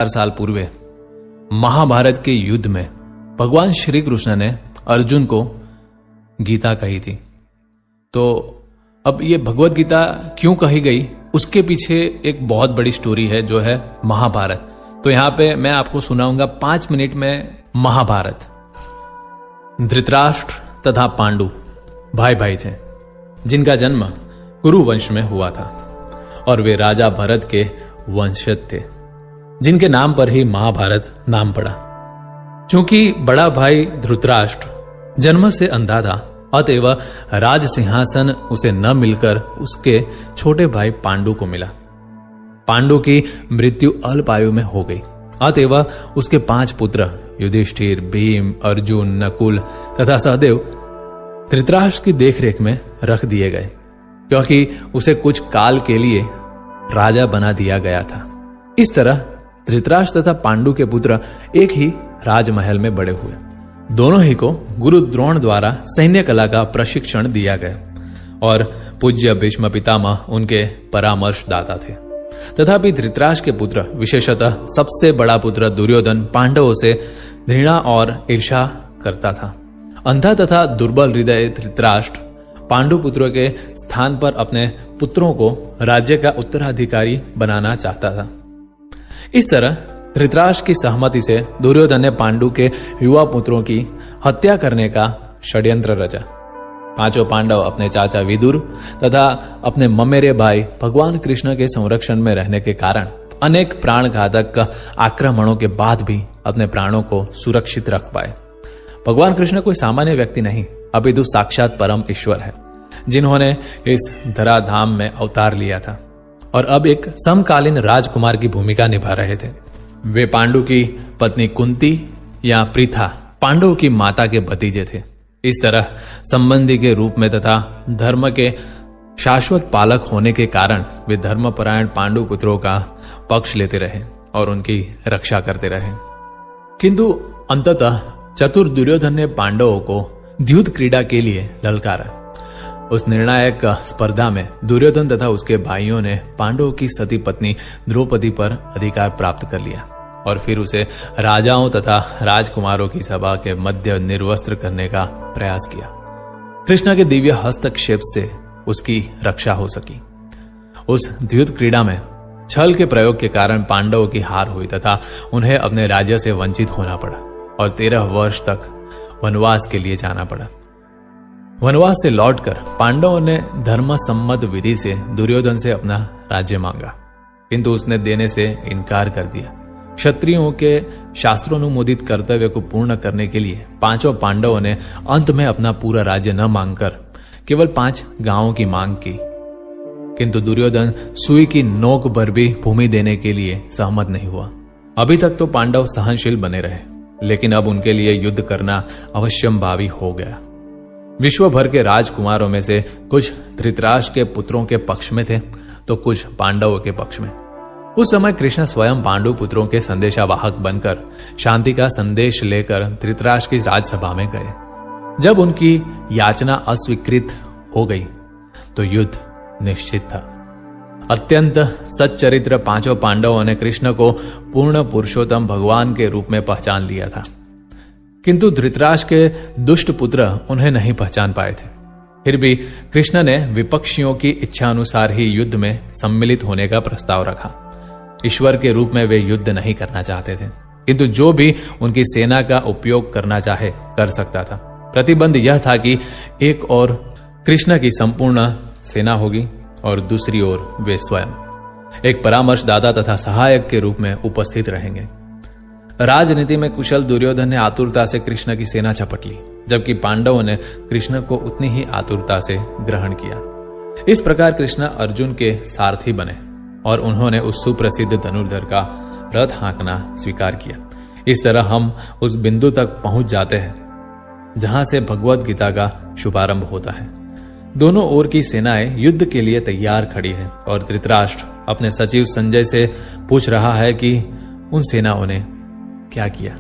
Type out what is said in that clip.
4 साल पूर्व महाभारत के युद्ध में भगवान श्री कृष्ण ने अर्जुन को गीता कही थी। तो अब ये भगवत गीता क्यों कही गई, उसके पीछे एक बहुत बड़ी स्टोरी है जो है महाभारत। तो यहां पे मैं आपको सुनाऊंगा 5 मिनट में महाभारत। धृतराष्ट्र तथा पांडु भाई भाई थे जिनका जन्म कुरु वंश में हुआ था और वे राजा भरत के वंशज थे जिनके नाम पर ही महाभारत नाम पड़ा। चूंकि बड़ा भाई धृतराष्ट्र जन्म से अंधा था, अतएव राज सिंहासन उसे न मिलकर उसके छोटे भाई पांडु को मिला। पांडु की मृत्यु अल्प आयु में हो गई, अतएव उसके 5 पुत्र युधिष्ठिर, भीम, अर्जुन, नकुल तथा सहदेव धृतराष्ट्र की देखरेख में रख दिए गए, क्योंकि उसे कुछ काल के लिए राजा बना दिया गया था। इस तरह धृतराष्ट्र तथा पांडु के पुत्र एक ही राजमहल में बड़े हुए। दोनों ही को गुरु द्रोण द्वारा सैन्य कला का प्रशिक्षण दिया गया और पूज्य भीष्म पितामह उनके परामर्शदाता थे। तथापि धृतराष्ट्र के पुत्र, विशेषतः सबसे बड़ा पुत्र दुर्योधन, पांडवों से घृणा और ईर्ष्या करता था। अंधा तथा दुर्बल हृदय धृतराष्ट्र पांडु पुत्रों के स्थान पर अपने पुत्रों को राज्य का उत्तराधिकारी बनाना चाहता था। इस तरह धृतराष्ट्र की सहमति से दुर्योधन ने पांडु के युवा पुत्रों की हत्या करने का षड्यंत्र रचा। 5 पांडव अपने चाचा विदुर तथा अपने ममेरे भाई भगवान कृष्ण के संरक्षण में रहने के कारण अनेक प्राणघातक आक्रमणों के बाद भी अपने प्राणों को सुरक्षित रख पाए। भगवान कृष्ण कोई सामान्य व्यक्ति नहीं, अपितु साक्षात परम ईश्वर है, जिन्होंने इस धराधाम में अवतार लिया था और अब एक समकालीन राजकुमार की भूमिका निभा रहे थे। वे पांडु की पत्नी कुंती या प्रीथा पांडवों की माता के भतीजे थे। इस तरह संबंधी के रूप में तथा धर्म के शाश्वत पालक होने के कारण वे धर्मपरायण पांडु पुत्रों का पक्ष लेते रहे और उनकी रक्षा करते रहे। किंतु अंततः चतुर दुर्योधन ने पांडवों को द्यूत क्रीड़ा के लिए ललकारा। उस निर्णायक स्पर्धा में दुर्योधन तथा उसके भाइयों ने पांडवों की सती पत्नी द्रौपदी पर अधिकार प्राप्त कर लिया और फिर उसे राजाओं तथा राजकुमारों की सभा के मध्य निर्वस्त्र करने का प्रयास किया। कृष्ण के दिव्य हस्तक्षेप से उसकी रक्षा हो सकी। उस द्यूत क्रीड़ा में छल के प्रयोग के कारण पांडवों की हार हुई तथा उन्हें अपने राज्य से वंचित होना पड़ा और 13 वर्ष तक वनवास के लिए जाना पड़ा। वनवास से लौटकर पांडवों ने धर्म सम्मत विधि से दुर्योधन से अपना राज्य मांगा, किंतु उसने देने से इनकार कर दिया। क्षत्रियों के शास्त्रोनुमोदित कर्तव्य को पूर्ण करने के लिए 5 पांडवों ने अंत में अपना पूरा राज्य न मांगकर केवल 5 गांवों की मांग की, किंतु दुर्योधन सुई की नोक पर भी भूमि देने के लिए सहमत नहीं हुआ। अभी तक तो पांडव सहनशील बने रहे, लेकिन अब उनके लिए युद्ध करना अवश्यंभावी हो गया। विश्व भर के राजकुमारों में से कुछ धृतराष्ट्र के पुत्रों के पक्ष में थे तो कुछ पांडवों के पक्ष में। उस समय कृष्ण स्वयं पांडु पुत्रों के संदेशावाहक बनकर शांति का संदेश लेकर धृतराष्ट्र की राजसभा में गए। जब उनकी याचना अस्वीकृत हो गई तो युद्ध निश्चित था। अत्यंत सच्चरित्र 5 पांडवों ने कृष्ण को पूर्ण पुरुषोत्तम भगवान के रूप में पहचान लिया था, किंतु धृतराष्ट्र के दुष्ट पुत्र उन्हें नहीं पहचान पाए थे। फिर भी कृष्ण ने विपक्षियों की इच्छा अनुसार ही युद्ध में सम्मिलित होने का प्रस्ताव रखा। ईश्वर के रूप में वे युद्ध नहीं करना चाहते थे, किंतु जो भी उनकी सेना का उपयोग करना चाहे कर सकता था। प्रतिबंध यह था कि एक ओर कृष्ण की संपूर्ण सेना होगी और दूसरी ओर वे स्वयं एक परामर्शदाता तथा सहायक के रूप में उपस्थित रहेंगे। राजनीति में कुशल दुर्योधन ने आतुरता से कृष्ण की सेना झपट ली, जबकि पांडवों ने कृष्ण को उतनी ही आतुरता से ग्रहण किया। इस प्रकार कृष्ण अर्जुन के सारथी बने और उन्होंने उस सुप्रसिद्ध धनुर्धर का रथ हाँकना स्वीकार किया। इस तरह हम उस बिंदु तक पहुंच जाते हैं जहां से भगवत गीता का शुभारंभ होता है। दोनों ओर की सेनाएं युद्ध के लिए तैयार खड़ी है और धृतराष्ट्र अपने सचिव संजय से पूछ रहा है कि उन सेनाओं ने क्या किया।